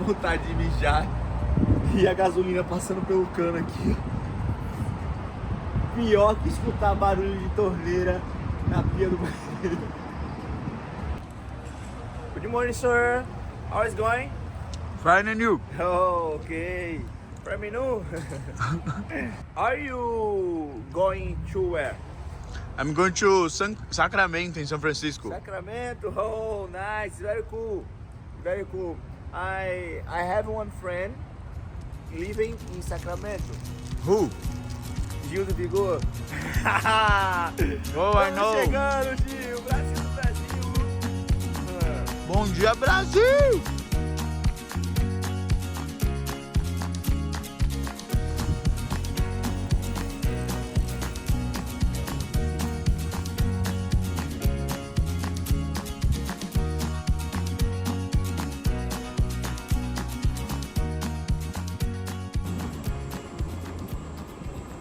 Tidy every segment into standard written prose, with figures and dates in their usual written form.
vontade de mijar. E a gasolina passando pelo cano aqui. Pior que escutar barulho de torneira na pia do banheiro. Good morning, sir. How is going? Fine and you? Oh, okay. Let me know. Are you going to where? I'm going to Sacramento in San Francisco. Sacramento. Oh, nice. Very cool. Very cool. I have one friend living in Sacramento. Who? Gil do Vigor. Oh, I know. Chegando, Gil. Brasil do Brasil. Bom dia, Brasil!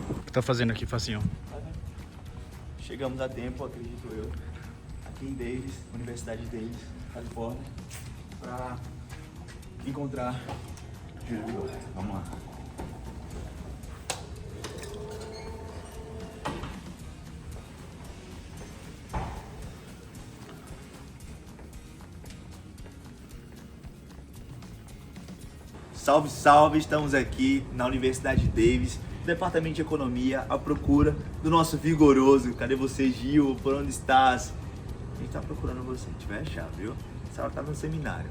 O que tá fazendo aqui, Facinho? Chegamos a tempo, acredito eu, aqui em Davis, Universidade de Davis, Califórnia, para encontrar Gil do Vigor. Vamos lá. Salve, salve! Estamos aqui na Universidade de Davis, Departamento de Economia, à procura do nosso vigoroso. Cadê você, Gil? Por onde estás? A gente tá procurando você, a gente vai achar, viu? Essa hora tá no seminário.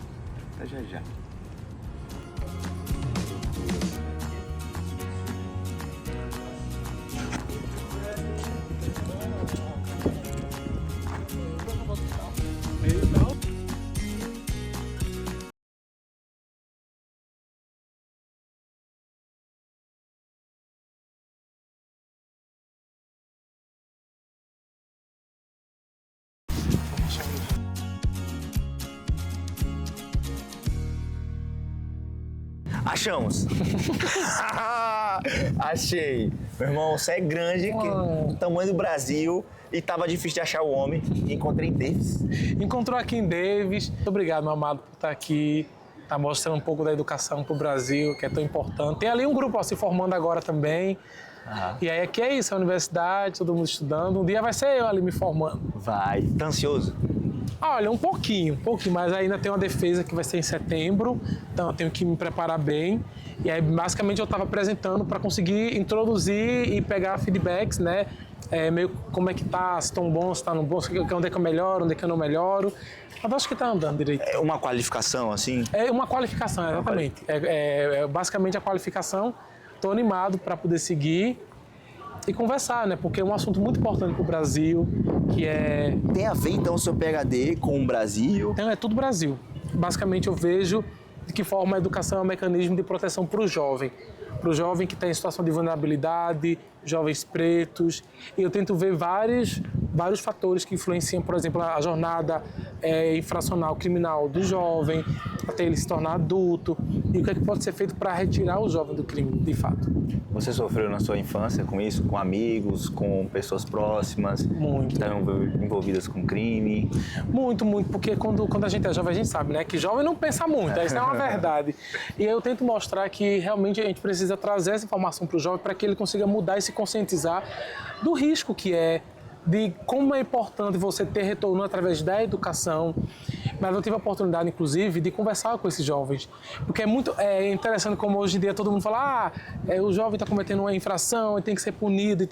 Até já já. Achamos! Achei! Meu irmão, você é grande, do tamanho do Brasil, e tava difícil de achar o homem. E encontrei em Davis. Encontrou aqui em Davis. Muito obrigado, meu amado, por estar aqui. Tá mostrando um pouco da educação pro Brasil, que é tão importante. Tem ali um grupo ó, se formando agora também. E aí aqui é isso, é a universidade, todo mundo estudando. Um dia vai ser eu ali me formando. Vai. Tá ansioso? Olha, um pouquinho, mas ainda tem uma defesa que vai ser em setembro, então eu tenho que me preparar bem. E aí, basicamente, eu estava apresentando para conseguir introduzir e pegar feedbacks, né? Meio como é que tá, se estão bons, se tá no bom, onde é que eu melhoro, onde é que eu não melhoro. Mas acho que tá andando direito. É uma qualificação, assim? É uma qualificação, exatamente. Basicamente a qualificação. Estou animado para poder seguir e conversar, né? Porque é um assunto muito importante para o Brasil, que é... Tem a ver, então, o seu PhD com o Brasil? Então, é tudo Brasil. Basicamente, eu vejo de que forma a educação é um mecanismo de proteção para o jovem que está em situação de vulnerabilidade, jovens pretos. E eu tento ver vários fatores que influenciam, por exemplo, a jornada infracional, criminal do jovem, até ele se tornar adulto, e o que é que pode ser feito para retirar o jovem do crime, de fato. Você sofreu na sua infância com isso, com amigos, com pessoas próximas? Muito. Que estavam envolvidas com crime? Muito, porque quando a gente é jovem, a gente sabe, né? Que jovem não pensa muito, isso é uma verdade. E eu tento mostrar que realmente a gente precisa trazer essa informação para o jovem para que ele consiga mudar e se conscientizar do risco que é, de como é importante você ter retorno através da educação. Mas eu tive a oportunidade, inclusive, de conversar com esses jovens. Porque é interessante como hoje em dia todo mundo fala o jovem está cometendo uma infração e tem que ser punido,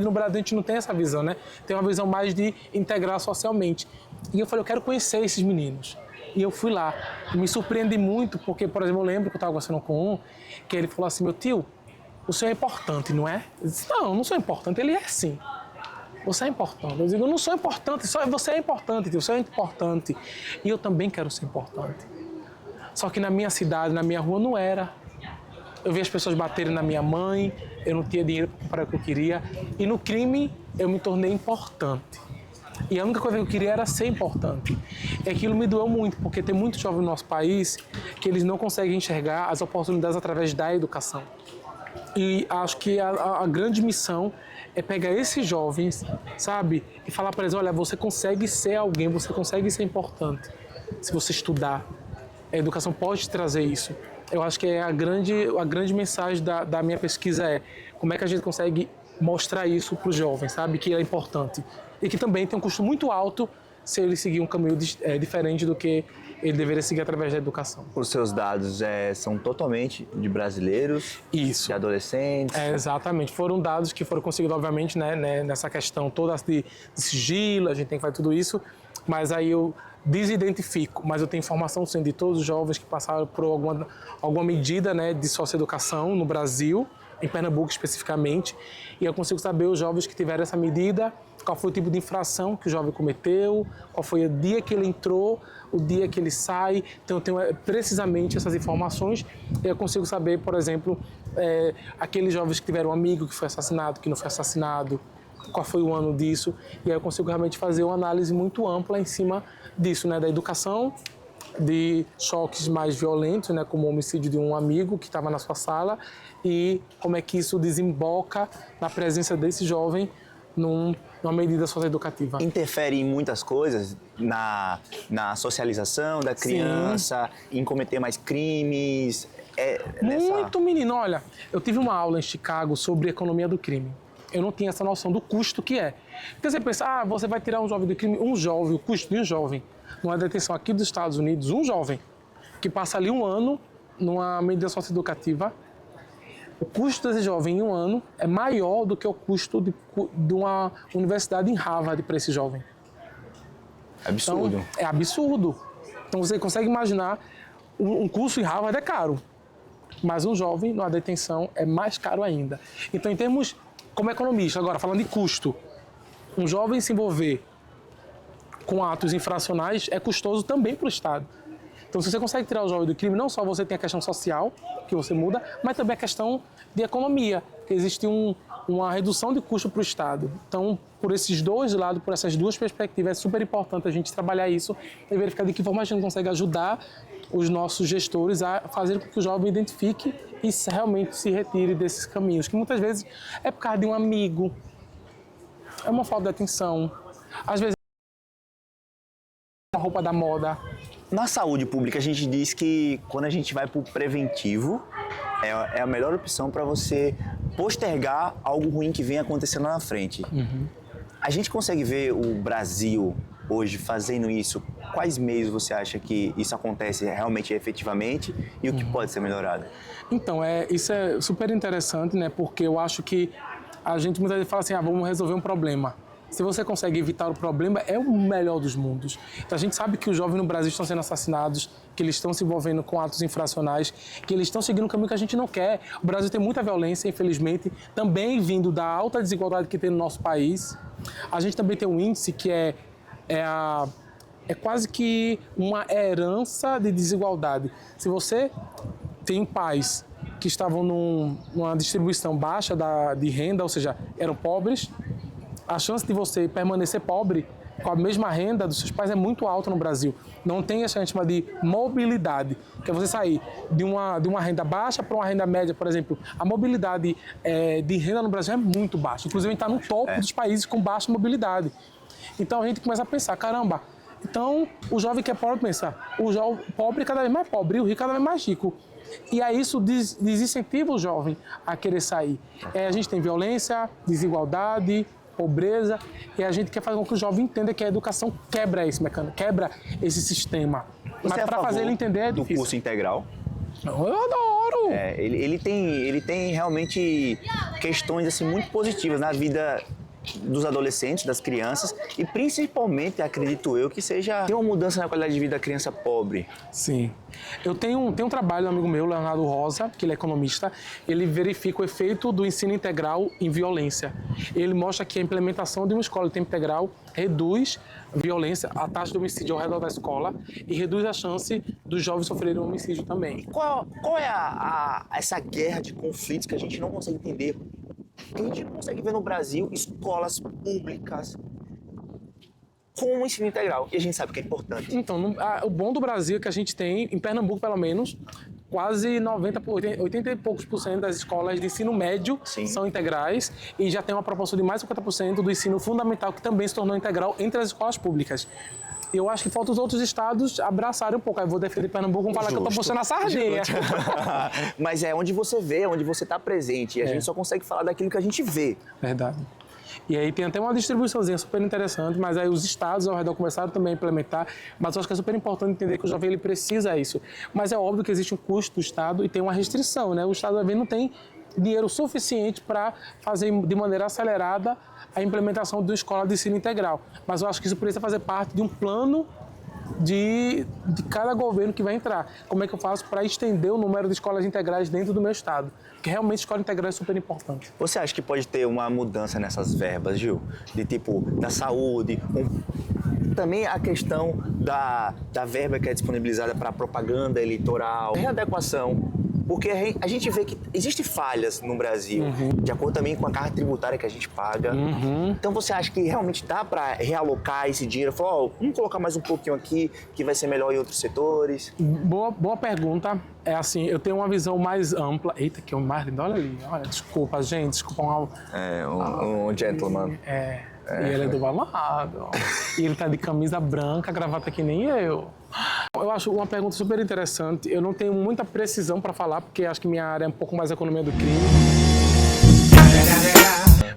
No Brasil a gente não tem essa visão, né? Tem uma visão mais de integrar socialmente. E eu falei, eu quero conhecer esses meninos. E eu fui lá. E me surpreendi muito, porque, por exemplo, eu lembro que eu estava conversando com um, que ele falou assim, meu tio, o senhor é importante, não é? Eu disse, não, eu não sou importante, ele é sim. Você é importante. Eu digo, eu não sou importante, só você é importante, tio, você é importante. E eu também quero ser importante. Só que na minha cidade, na minha rua, não era. Eu vi as pessoas baterem na minha mãe, eu não tinha dinheiro para comprar o que eu queria. E no crime, eu me tornei importante. E a única coisa que eu queria era ser importante. E aquilo me doeu muito, porque tem muitos jovens no nosso país que eles não conseguem enxergar as oportunidades através da educação. E acho que a grande missão é pegar esses jovens, sabe? E falar para eles, olha, você consegue ser alguém, você consegue ser importante se você estudar. A educação pode trazer isso. Eu acho que é a grande mensagem da minha pesquisa é como é que a gente consegue mostrar isso para os jovens, sabe? Que é importante. E que também tem um custo muito alto se ele seguir um caminho diferente do que ele deveria seguir através da educação. Os seus dados são totalmente de brasileiros, Isso. de adolescentes? Exatamente. Foram dados que foram conseguidos, obviamente, né, nessa questão toda de sigilo, a gente tem que fazer tudo isso, mas aí eu desidentifico, mas eu tenho informação sim de todos os jovens que passaram por alguma medida, né, de socioeducação no Brasil, em Pernambuco especificamente, e eu consigo saber os jovens que tiveram essa medida, qual foi o tipo de infração que o jovem cometeu, qual foi o dia que ele entrou, o dia que ele sai. Então eu tenho precisamente essas informações e eu consigo saber, por exemplo, aqueles jovens que tiveram um amigo que foi assassinado, que não foi assassinado, qual foi o ano disso, e aí eu consigo realmente fazer uma análise muito ampla em cima disso, né, da educação, de choques mais violentos, né, como o homicídio de um amigo que estava na sua sala, e como é que isso desemboca na presença desse jovem numa medida socioeducativa. Interfere em muitas coisas, na socialização da criança, em cometer mais crimes? Muito, menino. Olha, eu tive uma aula em Chicago sobre economia do crime. Eu não tinha essa noção do custo que é. Porque você pensa, você vai tirar um jovem do crime, o custo de um jovem, numa detenção aqui dos Estados Unidos, um jovem que passa ali um ano numa medida socioeducativa, o custo desse jovem em um ano é maior do que o custo de uma universidade em Harvard para esse jovem. Absurdo. Então, é absurdo. Então você consegue imaginar, um curso em Harvard é caro, mas um jovem numa detenção é mais caro ainda. Então, em termos, como economista, agora falando de custo, um jovem se envolver com atos infracionais é custoso também para o Estado. Então, se você consegue tirar o jovem do crime, não só você tem a questão social, que você muda, mas também a questão de economia, que existe uma redução de custo para o Estado. Então, por esses dois lados, por essas duas perspectivas, é super importante a gente trabalhar isso e verificar de que forma a gente consegue ajudar os nossos gestores a fazer com que o jovem identifique e realmente se retire desses caminhos, que muitas vezes é por causa de um amigo, é uma falta de atenção, às vezes é a roupa da moda. Na saúde pública, a gente diz que quando a gente vai para o preventivo, é a melhor opção para você postergar algo ruim que vem acontecendo lá na frente. Uhum. A gente consegue ver o Brasil hoje fazendo isso? Quais meios você acha que isso acontece realmente efetivamente e o que pode ser melhorado? Então, isso é super interessante, né? Porque eu acho que a gente muitas vezes fala assim, vamos resolver um problema. Se você consegue evitar o problema, é o melhor dos mundos. Então, a gente sabe que os jovens no Brasil estão sendo assassinados, que eles estão se envolvendo com atos infracionais, que eles estão seguindo um caminho que a gente não quer. O Brasil tem muita violência, infelizmente, também vindo da alta desigualdade que tem no nosso país. A gente também tem um índice que é quase que uma herança de desigualdade. Se você tem pais que estavam numa distribuição baixa de renda, ou seja, eram pobres, a chance de você permanecer pobre com a mesma renda dos seus pais é muito alta no Brasil. Não tem essa que a gente chama de mobilidade, que é você sair de uma renda baixa para uma renda média, por exemplo. A mobilidade de renda no Brasil é muito baixa. Inclusive, a gente está no topo dos países com baixa mobilidade. Então, a gente começa a pensar, caramba, então o jovem que é pobre pensa, o jovem pobre cada vez mais pobre e o rico cada vez mais rico. E aí isso desincentiva o jovem a querer sair. A gente tem violência, desigualdade, pobreza, e a gente quer fazer com que o jovem entenda que a educação quebra esse mecanismo, quebra esse sistema. Você Mas para fazer ele entender é do difícil. curso integral? Eu adoro! Ele tem realmente questões assim, muito positivas na vida dos adolescentes, das crianças, e principalmente, acredito eu, que tem uma mudança na qualidade de vida da criança pobre. Sim. Eu tenho um trabalho, um amigo meu, Leonardo Rosa, que ele é economista, ele verifica o efeito do ensino integral em violência. Ele mostra que a implementação de uma escola de tempo integral reduz violência, a taxa de homicídio ao redor da escola e reduz a chance dos jovens sofrerem um homicídio também. Qual é essa guerra de conflitos que a gente não consegue entender? A gente não consegue ver no Brasil escolas públicas com o ensino integral, e a gente sabe que é importante. Então, o bom do Brasil é que a gente tem, em Pernambuco pelo menos, quase 80 e poucos por cento das escolas de ensino médio são integrais e já tem uma proporção de mais de 50% do ensino fundamental que também se tornou integral entre as escolas públicas. Eu acho que falta os outros estados abraçarem um pouco. Aí eu vou defender Pernambuco, vamos falar que eu tô puxando a sardinha. Mas é onde você vê, onde você está presente. E a gente só consegue falar daquilo que a gente vê. Verdade. E aí tem até uma distribuiçãozinha super interessante, mas aí os estados ao redor começaram também a implementar, mas eu acho que é super importante entender que o jovem ele precisa isso. Mas é óbvio que existe um custo do estado e tem uma restrição, né? O estado às vezes não tem dinheiro suficiente para fazer de maneira acelerada a implementação de uma escola de ensino integral. Mas eu acho que isso precisa fazer parte de um plano de cada governo que vai entrar. Como é que eu faço para estender o número de escolas integrais dentro do meu estado? Porque realmente escola integral é super importante. Você acha que pode ter uma mudança nessas verbas, Gil? De tipo, da saúde, também a questão da verba que é disponibilizada para propaganda eleitoral, readequação. Porque a gente vê que existem falhas no Brasil, de acordo também com a carga tributária que a gente paga. Então você acha que realmente dá para realocar esse dinheiro? Falar, ó, vamos colocar mais um pouquinho aqui, que vai ser melhor em outros setores? Boa pergunta. É assim, eu tenho uma visão mais ampla. Eita, que mais lindo, olha ali. Olha, desculpa, gente, desculpa. Um gentleman. E ele é do balado. E ele tá de camisa branca, gravata que nem eu. Eu acho uma pergunta super interessante. Eu não tenho muita precisão para falar, porque acho que minha área é um pouco mais economia do crime.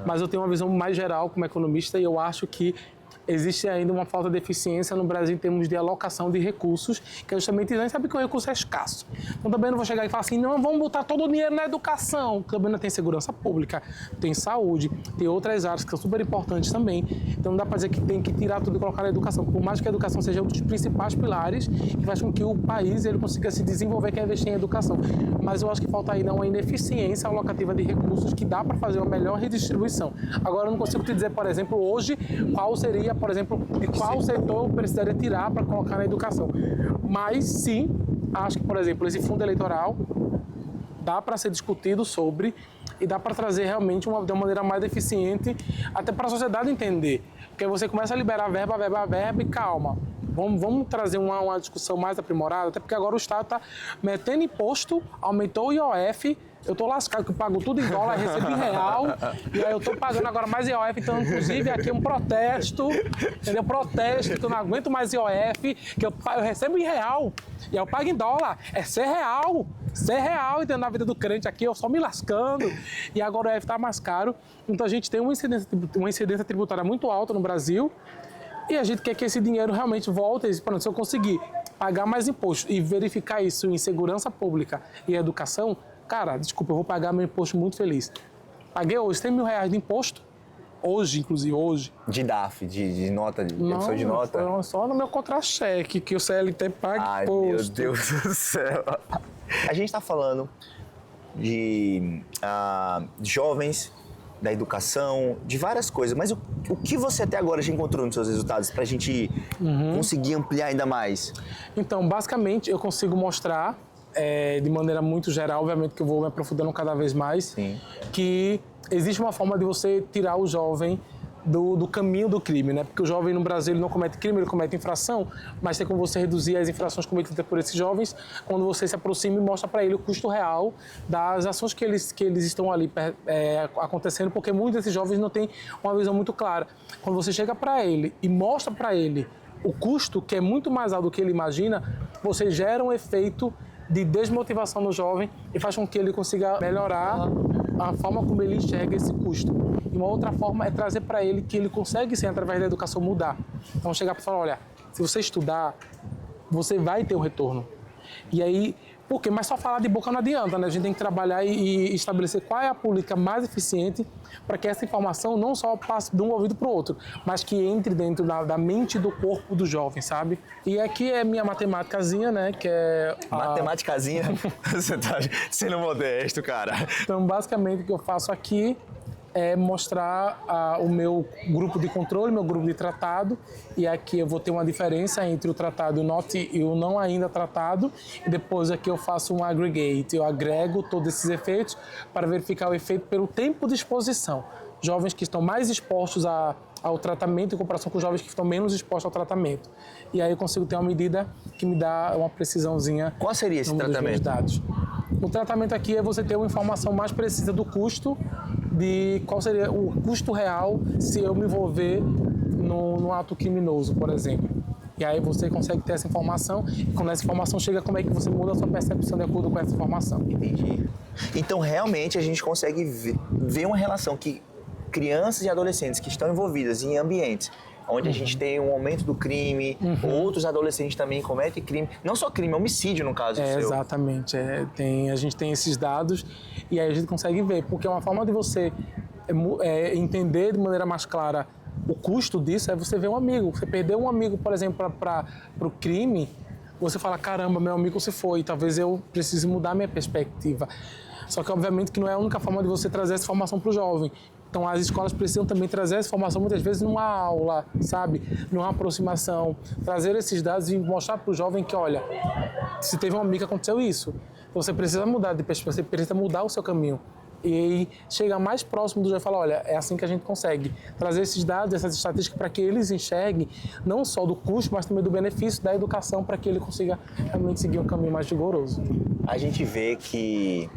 Mas eu tenho uma visão mais geral como economista e eu acho que existe ainda uma falta de eficiência no Brasil em termos de alocação de recursos, que é justamente, a gente sabe que o recurso é escasso. Então também não vou chegar e falar assim, não, vamos botar todo o dinheiro na educação. Também não tem segurança pública, tem saúde, tem outras áreas que são super importantes também. Então não dá para dizer que tem que tirar tudo e colocar na educação. Por mais que a educação seja um dos principais pilares que faz com que o país ele consiga se desenvolver, que é investir em educação. Mas eu acho que falta ainda uma ineficiência alocativa de recursos que dá para fazer uma melhor redistribuição. Agora eu não consigo te dizer, por exemplo, hoje, qual seria, por exemplo, de qual setor eu precisaria tirar para colocar na educação. Mas sim, acho que, por exemplo, esse fundo eleitoral dá para ser discutido sobre e dá para trazer realmente de uma maneira mais eficiente, até para a sociedade entender. Porque você começa a liberar verba e calma. Vamos trazer uma discussão mais aprimorada, até porque agora o Estado está metendo imposto, aumentou o IOF, eu tô lascado, que eu pago tudo em dólar, recebo em real, e aí eu tô pagando agora mais IOF, então inclusive aqui é um protesto, entendeu? Protesto, que eu não aguento mais IOF, que eu recebo em real, e eu pago em dólar, é ser real, entendeu? Na vida do crente aqui, eu só me lascando, e agora o IOF tá mais caro, então a gente tem uma incidência tributária muito alta no Brasil, e a gente quer que esse dinheiro realmente volte, se eu conseguir pagar mais imposto e verificar isso em segurança pública e educação, cara, desculpa, eu vou pagar meu imposto muito feliz. Paguei hoje R$100 mil de imposto, hoje, inclusive, hoje. De DAF, de nota, de emissão de nota? Não, só no meu contra-cheque, que o CLT paga imposto. Ai, meu Deus do céu. A gente está falando de jovens, da educação, de várias coisas, mas o que você até agora já encontrou nos seus resultados para a gente conseguir ampliar ainda mais? Então, basicamente, eu consigo mostrar, de maneira muito geral, obviamente que eu vou me aprofundando cada vez mais, Sim. que existe uma forma de você tirar o jovem do caminho do crime, né? Porque o jovem no Brasil ele não comete crime, ele comete infração, mas tem como você reduzir as infrações cometidas por esses jovens quando você se aproxima e mostra para ele o custo real das ações que eles estão ali acontecendo, porque muitos desses jovens não têm uma visão muito clara. Quando você chega para ele e mostra para ele o custo, que é muito mais alto do que ele imagina, você gera um efeito de desmotivação no jovem e faz com que ele consiga melhorar a forma como ele enxerga esse custo. E uma outra forma é trazer para ele que ele consegue, sim, através da educação, mudar. Então, chegar para falar, olha, se você estudar, você vai ter um retorno. E aí, por quê? Mas só falar de boca não adianta, né? A gente tem que trabalhar e estabelecer qual é a política mais eficiente para que essa informação não só passe de um ouvido para o outro, mas que entre dentro da mente e do corpo do jovem, sabe? E aqui é minha matemáticazinha, né? Que é... Matemáticazinha? Você tá sendo modesto, cara. Então, basicamente, o que eu faço aqui é mostrar o meu grupo de controle, meu grupo de tratado, e aqui eu vou ter uma diferença entre o tratado not e o não ainda tratado, e depois aqui eu faço um aggregate, eu agrego todos esses efeitos para verificar o efeito pelo tempo de exposição. Jovens que estão mais expostos ao tratamento em comparação com jovens que estão menos expostos ao tratamento. E aí eu consigo ter uma medida que me dá uma precisãozinha. Qual seria esse tratamento? Dados. O tratamento aqui é você ter uma informação mais precisa do custo, de qual seria o custo real se eu me envolver no ato criminoso, por exemplo. E aí você consegue ter essa informação, e quando essa informação chega, como é que você muda a sua percepção de acordo com essa informação. Entendi. Então, realmente, a gente consegue ver uma relação que crianças e adolescentes que estão envolvidas em ambientes onde a gente tem um aumento do crime, outros adolescentes também cometem crime, não só crime, homicídio no caso. Exatamente, a gente tem esses dados e aí a gente consegue ver, porque é uma forma de você entender de maneira mais clara o custo disso, é você ver um amigo. Você perder um amigo, por exemplo, para o crime, você fala, caramba, meu amigo se foi, talvez eu precise mudar minha perspectiva. Só que, obviamente, que não é a única forma de você trazer essa informação para o jovem. Então, as escolas precisam também trazer essa informação, muitas vezes, numa aula, sabe? Numa aproximação. Trazer esses dados e mostrar para o jovem que, olha, se teve um amigo que aconteceu isso, você precisa mudar de perspectiva, você precisa mudar o seu caminho. E aí, chegar mais próximo do jovem e falar, olha, é assim que a gente consegue trazer esses dados, essas estatísticas, para que eles enxerguem não só do custo, mas também do benefício da educação, para que ele consiga realmente seguir um caminho mais rigoroso. A gente vê que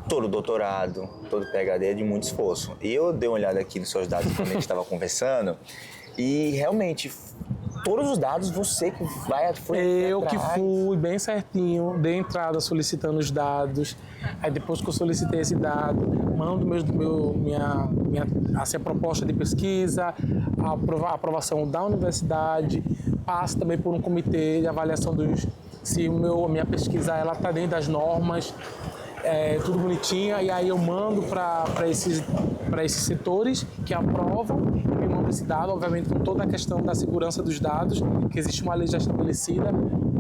todo doutorado, todo PhD é de muito esforço. E eu dei uma olhada aqui nos seus dados quando a gente estava conversando e realmente todos os dados você que foi Eu atrás. que fui bem certinho, dei entrada solicitando os dados, aí depois que eu solicitei esse dado, mando a proposta de pesquisa, a aprovação da universidade, passo também por um comitê de avaliação se a minha pesquisa está dentro das normas, tudo bonitinho, e aí eu mando para esses setores que aprovam e me mandam esse dado, obviamente com toda a questão da segurança dos dados, que existe uma lei já estabelecida,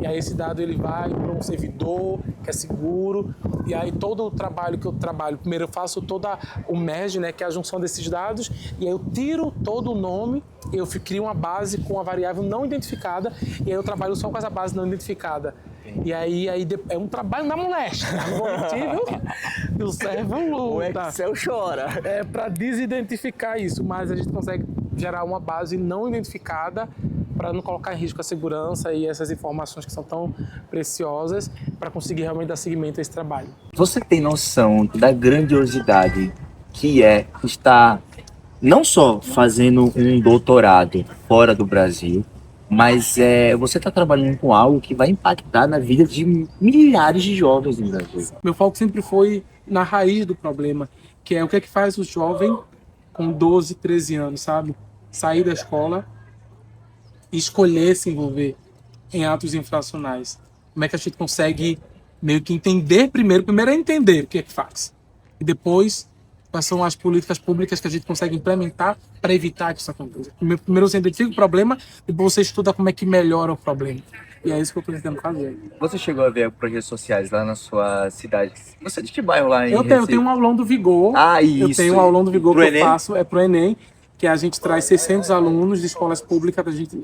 e aí esse dado ele vai para um servidor que é seguro, e aí todo o trabalho que eu trabalho, primeiro eu faço toda o merge, né, que é a junção desses dados, e aí eu tiro todo o nome, eu crio uma base com a variável não identificada, e aí eu trabalho só com essa base não identificada. E aí é um trabalho na moléstia, não vou mentir, viu? O servo luta. O Excel chora. É para desidentificar isso, mas a gente consegue gerar uma base não identificada para não colocar em risco a segurança e essas informações que são tão preciosas para conseguir realmente dar seguimento a esse trabalho. Você tem noção da grandiosidade que é estar não só fazendo um doutorado fora do Brasil, mas você está trabalhando com algo que vai impactar na vida de milhares de jovens no Brasil. Meu foco sempre foi na raiz do problema, que é o que é que faz o jovem com 12, 13 anos, sabe? Sair da escola e escolher se envolver em atos infracionais. Como é que a gente consegue meio que entender primeiro é entender o que é que faz. E depois, quais são as políticas públicas que a gente consegue implementar para evitar que isso aconteça. Primeiro você identifica o problema, depois você estuda como é que melhora o problema. E é isso que eu estou tentando fazer. Você chegou a ver projetos sociais lá na sua cidade? Você é de que bairro lá em Eu tenho um aulão do Vigor. Isso. Eu tenho um aulão do Vigor Pro que Enem? eu faço, pro Enem, que a gente traz 600 alunos de escolas públicas, a gente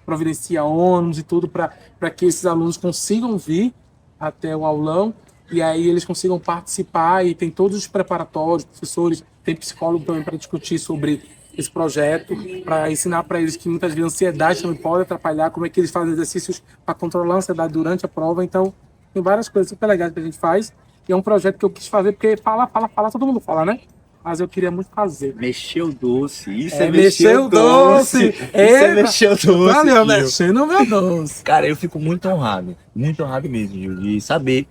providencia ônibus e tudo para que esses alunos consigam vir até o aulão e aí eles consigam participar, e tem todos os preparatórios, professores, tem psicólogo também para discutir sobre esse projeto, para ensinar para eles que muitas vezes a ansiedade também pode atrapalhar, como é que eles fazem exercícios para controlar a ansiedade durante a prova. Então, tem várias coisas super legais que a gente faz, e é um projeto que eu quis fazer, porque fala, todo mundo fala, né? Mas eu queria muito fazer. Mexeu doce, isso mexeu doce! Isso é mexeu doce. Valeu, mexendo o meu doce. Cara, eu fico muito honrado mesmo, Gil, de saber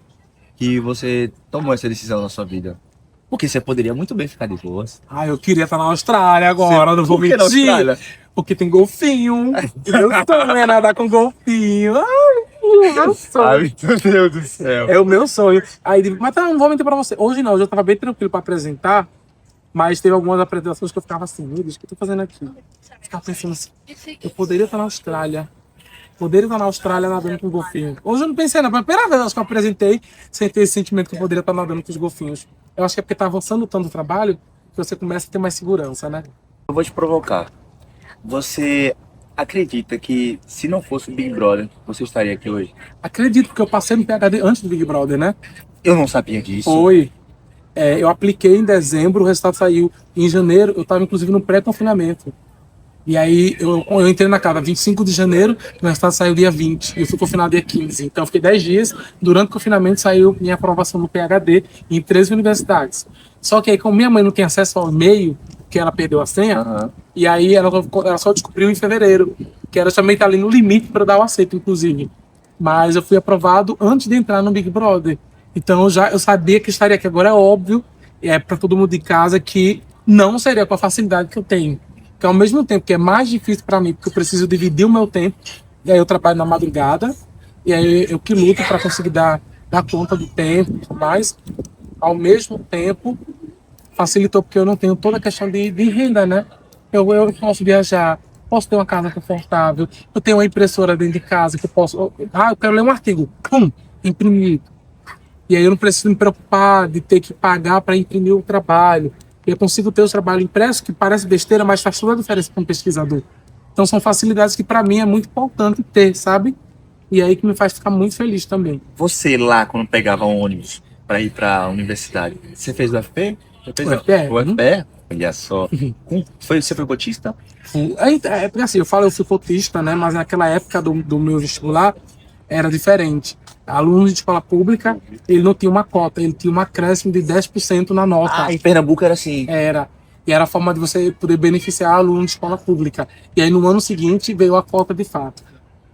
que você tomou essa decisão na sua vida. Porque você poderia muito bem ficar de boas. Eu queria estar na Austrália agora, não vou Por que na mentir. Austrália? Porque tem golfinho. Meu sonho é nadar com golfinho. Ai, meu sonho. Ai, meu Deus do céu. É o meu sonho. Aí, mas não vou mentir pra você. Hoje não, hoje eu tava bem tranquilo pra apresentar, mas teve algumas apresentações que eu ficava assim, meu Deus, o que eu tô fazendo aqui? Eu ficava pensando assim, eu poderia estar na Austrália. Poderia estar na Austrália nadando com golfinho. Hoje eu não pensei, não. Foi a primeira vez que eu apresentei sem ter esse sentimento que eu poderia estar nadando com os golfinhos. Eu acho que é porque tá avançando tanto o trabalho que você começa a ter mais segurança, né? Eu vou te provocar. Você acredita que se não fosse o Big Brother, você estaria aqui hoje? Acredito, porque eu passei no PhD antes do Big Brother, né? Eu não sabia disso. Foi. Eu apliquei em dezembro, o resultado saiu em janeiro. Eu estava, inclusive, no pré-confinamento. E aí, eu entrei na casa 25 de janeiro, o resultado saiu dia 20. Eu fui confinado dia 15. Então, eu fiquei 10 dias. Durante o confinamento, saiu minha aprovação no PhD em 13 universidades. Só que aí, como minha mãe não tem acesso ao e-mail, que ela perdeu a senha, e aí ela só descobriu em fevereiro. que era também tá ali no limite para dar o aceito, inclusive. Mas eu fui aprovado antes de entrar no Big Brother. Então eu sabia que estaria aqui. Agora é óbvio, para todo mundo de casa, que não seria com a facilidade que eu tenho. Que ao mesmo tempo que é mais difícil para mim, porque eu preciso dividir o meu tempo, e aí eu trabalho na madrugada, e aí eu que luto para conseguir dar conta do tempo e tudo mais. Ao mesmo tempo, facilitou porque eu não tenho toda a questão de renda, né? Eu posso viajar, posso ter uma casa confortável, eu tenho uma impressora dentro de casa que eu posso... eu quero ler um artigo, pum, imprimir. E aí eu não preciso me preocupar de ter que pagar para imprimir o trabalho. Eu consigo ter o trabalho impresso, que parece besteira, mas faz toda a diferença para um pesquisador. Então são facilidades que para mim é muito importante ter, sabe? E aí que me faz ficar muito feliz também. Você lá, quando pegava ônibus para ir para a universidade, você fez o UFP? Você fez O UFPE? O UFPE? Olha só. Você foi cotista? É porque assim, eu fui cotista, né? Mas naquela época do meu vestibular era diferente. Aluno de escola pública, ele não tinha uma cota, ele tinha um acréscimo de 10% na nota. Em Pernambuco era assim. Era. E era a forma de você poder beneficiar aluno de escola pública. E aí no ano seguinte veio a cota de fato.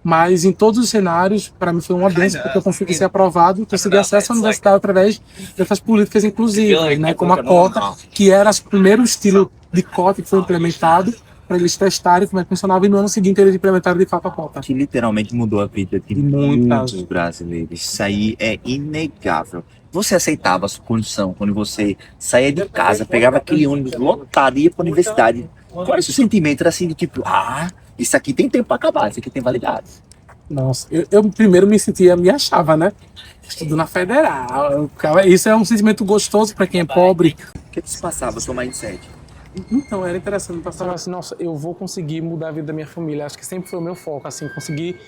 Mas em todos os cenários, para mim foi uma bênção, porque eu consegui ser aprovado e consegui acesso à universidade através dessas políticas inclusivas, né? Como a cota, que era o primeiro estilo de cota que foi implementado para eles testarem como é que funcionava, e no ano seguinte eles implementaram de fato a cota. Que literalmente mudou a vida de muitos brasileiros. Isso aí é inegável. Você aceitava a sua condição quando você saía de casa, pegava aquele ônibus lotado e ia para a universidade? Qual era o seu sentimento? Era assim, do tipo, isso aqui tem tempo para acabar, isso aqui tem validade. Nossa, eu primeiro me achava, né? Estudo na federal. Isso é um sentimento gostoso para quem é pobre. O que se passava, o seu mindset? Então, era interessante. Eu pensava assim, nossa, eu vou conseguir mudar a vida da minha família. Acho que sempre foi o meu foco, assim, conseguir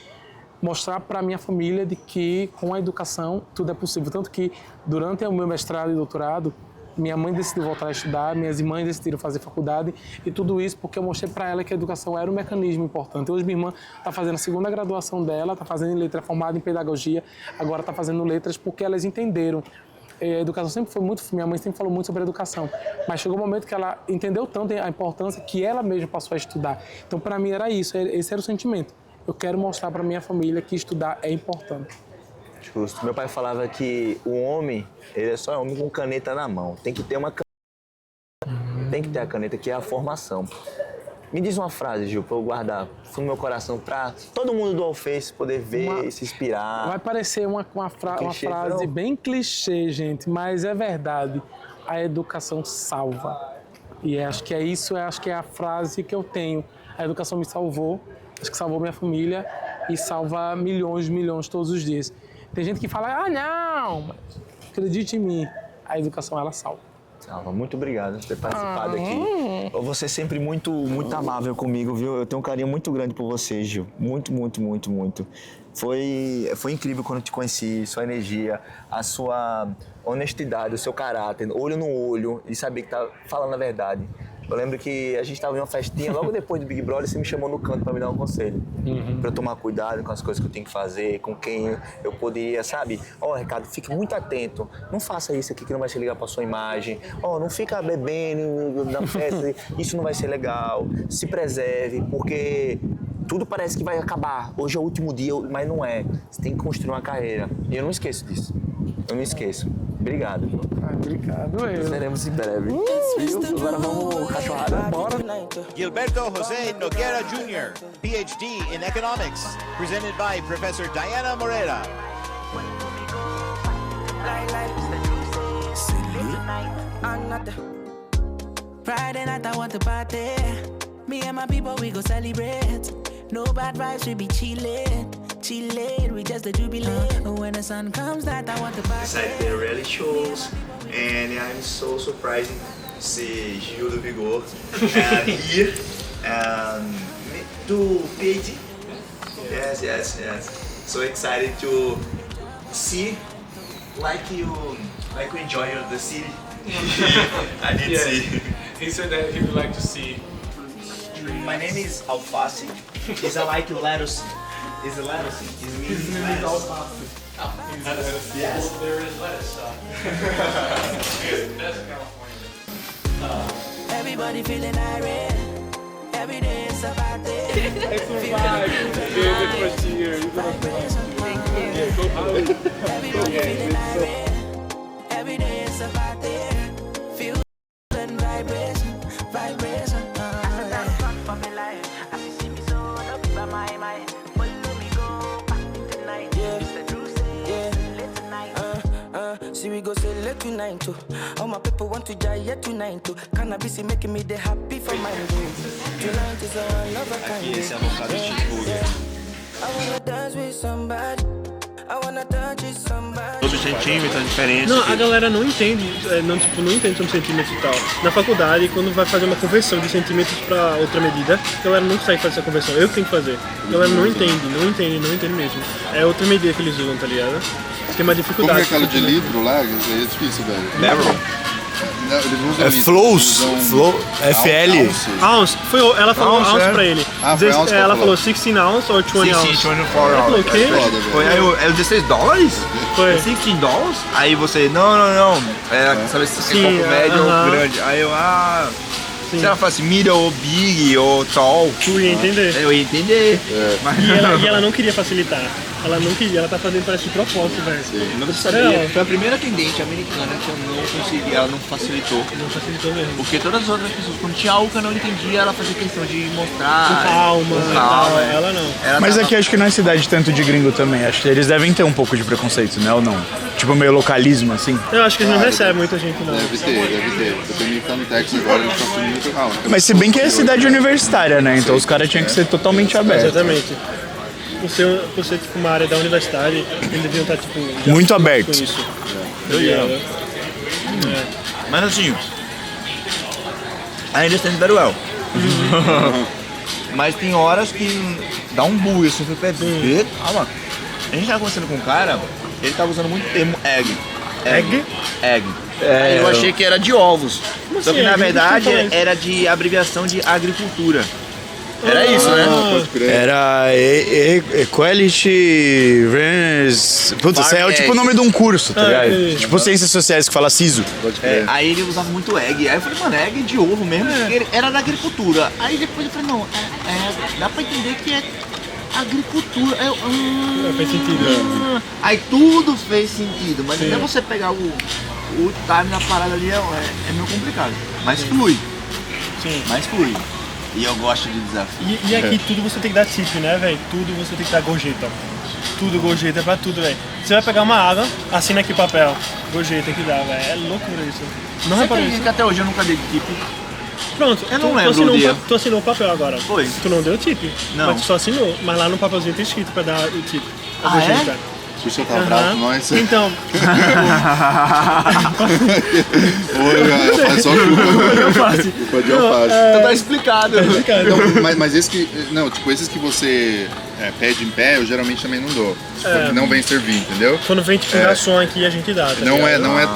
mostrar para a minha família de que com a educação tudo é possível. Tanto que durante o meu mestrado e doutorado, minha mãe decidiu voltar a estudar, minhas irmãs decidiram fazer faculdade, e tudo isso porque eu mostrei para ela que a educação era um mecanismo importante. Hoje minha irmã está fazendo a segunda graduação dela, está fazendo em letra, formada em pedagogia, agora está fazendo letras porque elas entenderam. A educação sempre foi muito... Minha mãe sempre falou muito sobre a educação, mas chegou um momento que ela entendeu tanto a importância que ela mesma passou a estudar. Então, para mim, era isso, esse era o sentimento. Eu quero mostrar para minha família que estudar é importante. Justo. Meu pai falava que o homem, ele é só homem com caneta na mão. Tem que ter uma caneta. Tem que ter a caneta, que é a formação. Me diz uma frase, Gil, para eu guardar no meu coração, para todo mundo do Alface poder ver e se inspirar. Vai parecer uma frase bem clichê, gente, mas é verdade. A educação salva. E acho que é isso, acho que é a frase que eu tenho. A educação me salvou, acho que salvou minha família e salva milhões todos os dias. Tem gente que fala, não, mas acredite em mim, a educação ela salva. Salva, muito obrigado por ter participado aqui. Você é sempre muito amável comigo, viu? Eu tenho um carinho muito grande por você, Gil. Muito. Foi incrível quando eu te conheci, sua energia, a sua honestidade, o seu caráter, olho no olho, e saber que tá falando a verdade. Eu lembro que a gente estava em uma festinha, logo depois do Big Brother, você me chamou no canto para me dar um conselho. Para eu tomar cuidado com as coisas que eu tenho que fazer, com quem eu poderia, sabe? Ricardo, fique muito atento. Não faça isso aqui que não vai ser legal para sua imagem. Não fica bebendo na festa, isso não vai ser legal. Se preserve, porque tudo parece que vai acabar. Hoje é o último dia, mas não é. Você tem que construir uma carreira. E eu não esqueço disso. Eu não esqueço. Obrigado. Obrigado, eu. Seremos em breve. Viu? Agora vamos cachorrada. Bora. Gilberto José Nogueira Jr., PhD in Economics, presented by Professor Diana Moreira. Friday night I want to party. Me and my people we go celebrate. No bad vibes, we be chillin', we just the jubilate. When the sun comes that I want to party. Decided the reality shows, and I'm so surprised to see Gil do Vigor and here do PhD. Yes. So excited to see like you enjoy the city. I did see. He said that he would like to see. My name is Alface. It's like lettuce. It's a lettuce. It means lettuce. Yes. There is lettuce. That's California. Everybody feeling irate. Every day it's about Every day it's a party. Feel and vibration, vibration. For me life, as you see me so up by my mind. Follow me go party tonight. It's the true say, late tonight. See we go say late tonight too. All my people want to die yet tonight too. Cannabis is making me the happy for my day. Tonight is a love I can Esse é avocado cheeseburger. I wanna dance with somebody. I wanna touch with somebody. Outros centímetros, a diferença. Não, a galera não entende, não entende sobre centímetros e tal. Na faculdade, quando vai fazer uma conversão de centímetros pra outra medida, a galera não consegue fazer essa conversão. Eu que tenho que fazer. A galera não entende mesmo. É outra medida que eles usam, tá ligado? Tem uma Como dificuldade. é aquela de litro lá? Isso aí é difícil, velho. Never. Não, eles não usam É litro, flows, eles usam flow, FL. ounce. Ounce, ela falou Ounce, ounce é? pra ele. Ah, foi ounce que ela ela falou falou. 16 ounce ou 20 Sim, ounce. sim, 24 Ele falou o hours. quê? Foda, velho. Foi aí, é $16? Foi. É $16? Aí você, não. É, sabe esse Sim, copo médio ou aham. grande? Aí eu, Sim. se ela falasse middle ou big ou tall, Tu ia entender. eu ia entender. Mas E ela não queria facilitar. Ela não queria, ela tá fazendo parece de propósito, velho. eu não sabia. Foi a primeira atendente americana que eu não consegui, ela não facilitou. Não facilitou mesmo. Porque todas as outras pessoas, quando tinha algo que eu não entendia, ela fazia questão de mostrar. Com calma, com e calma. tal. Ela não. Ela Mas tava- aqui acho que não é cidade tanto de gringo também. Acho que eles devem ter um pouco de preconceito, né? Ou não? Tipo meio localismo, assim. Eu acho que eles não recebem muita gente, não. Deve ter. Eu também tá no Texas agora, eles estão assumindo muito calma. Mas se bem que é cidade universitária, né? Então os caras tinham que ser totalmente abertos. Exatamente. Por ser tipo uma área da universidade, eles deviam estar tipo já Muito com abertos. isso. Mas assim, I understand very well. Mas tem horas que dá um bug, assim, foi perder. Calma. A gente tava conversando com um cara, ele tava usando muito o termo egg. Egg? Egg. Aí eu achei que era de ovos. Só que assim, na egg? verdade Deixa eu falar isso. era de abreviação de agricultura. Era isso, né? Pode crer. Era Equality... Putz, isso aí é o tipo o nome de um curso, tá ligado? é. Tipo Ciências Sociais que fala CISO. Pode É, crer. aí ele usava muito egg. Aí eu falei, mano, egg de ovo mesmo. Porque ele era da agricultura. Aí depois eu falei, não, dá pra entender que é agricultura. Aí eu, Faz sentido. Aí tudo fez sentido, mas até você pegar o time na parada ali é meio complicado. Mas flui. Sim. Mas flui. E eu gosto de desafio. E aqui tudo você tem que dar tip, né, velho? Tudo você tem que dar gorjeta. Tudo gorjeta é pra tudo, velho. Você vai pegar uma água, assina aqui o papel. Gorjeta tem que dar, velho. É loucura isso. Não Você reparou acredita isso? que até hoje eu nunca dei tip? Pronto, Eu não tu lembro assinou o dia. tu assinou o papel agora. Foi. Tu não deu tip. Não. Mas tu só assinou. Mas lá no papelzinho tem escrito pra dar o tip. A Ah, gorjeta. é? Xuxa tá bravo com nós. Então, Oi, faz só culpa. eu faço. Culpa de alface. Então tá explicado. Não, mas esses que. Não, tipo, esses que você pede em pé, eu geralmente também não dou. Tipo, que não vem servir, entendeu? Quando vem tipo garçom aqui, a gente dá. Tá Não é, ligado? não é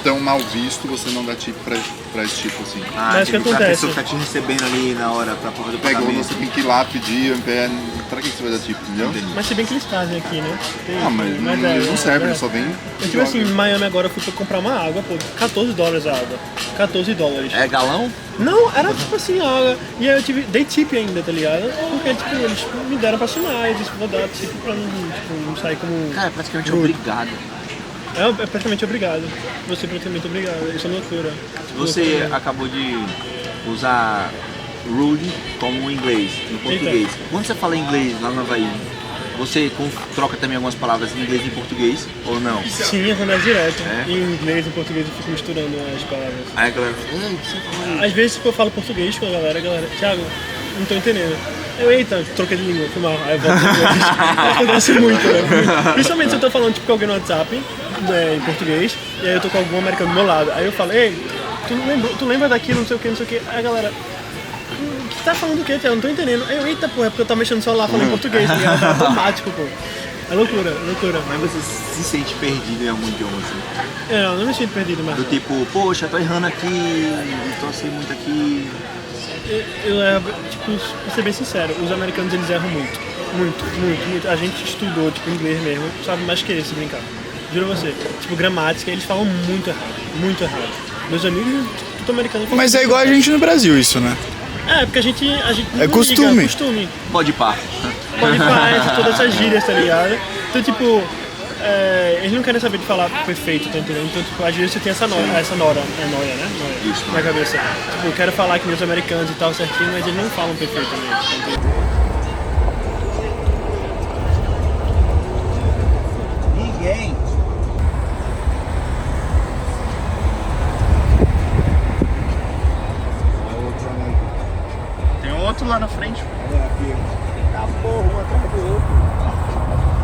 tão mal visto você não dar tip pra esse tipo assim. Mas o que A acontece? pessoa que tá te recebendo ali na hora pra fazer o Pega pagamento. você tem que ir lá pedir em pé. Pra que você vai dar tip, entendeu? Mas se bem que eles fazem aqui, né? Tem- Ah, mas é, não serve, é. ele só vem. Eu tipo assim, em Miami agora eu fui pra comprar uma água, pô, $14 a água. $14. É galão? Não, era tipo assim, água. E aí eu dei tip ainda, tá ligado? Porque, tipo, eles me deram pra assinar, eu disse, vou dar tip pra não sair como... Cara, é praticamente Rude. obrigado. É praticamente obrigado. Você é praticamente obrigado. Isso é loucura. Você acabou de usar rude como inglês, no português. Quando você fala inglês lá no Havaí, você troca também algumas palavras em inglês e em português ou não? Sim, acontece direto. É? Em inglês e em português eu fico misturando as palavras. Aí a galera fala, "Ei, você falou Às vezes, tipo, eu falo português com a galera, Thiago, não tô entendendo. Eu, eita, troquei de língua, foi mal. Aí eu volto pro inglês. Acontece muito, né? Principalmente se eu tô falando tipo, com alguém no WhatsApp, né, em português, e aí eu tô com algum americano do meu lado. Aí eu falo, ei, tu lembra daquilo, não sei o que, não sei o que. Aí a galera, que tá falando o que, Thiago? Não tô entendendo. Aí eu, eita, porra, é porque eu tava mexendo no celular falando em português, tá ligado? É automático, pô. É loucura, loucura. Mas você se sente perdido em algum idioma assim? É, eu não me sinto perdido, mas... Do tipo, poxa, tô errando aqui, tô assim muito aqui. Tipo, pra ser bem sincero, os americanos eles erram muito. Muito. A gente estudou, tipo, inglês mesmo, sabe mais que esse brincar. Juro a você. Tipo, gramática, eles falam muito errado. Meus amigos, tudo americano. Mas é igual a gente no Brasil, isso, né? É, porque a gente não liga, costume. é costume. Pode pá. Pode parar, todas essas gírias, tá ligado? Então, tipo, eles não querem saber de falar perfeito, tá entendendo? Então, tipo, às vezes você tem essa noia, né? Noia, Isso, na cabeça. Tipo, eu quero falar que meus americanos e tal certinho, mas eles não falam perfeitamente. Tá entendendo? Ninguém. Tem outro lá na frente. Tá porra, um atrás do outro.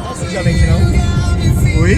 Não, sujamente não. Oi?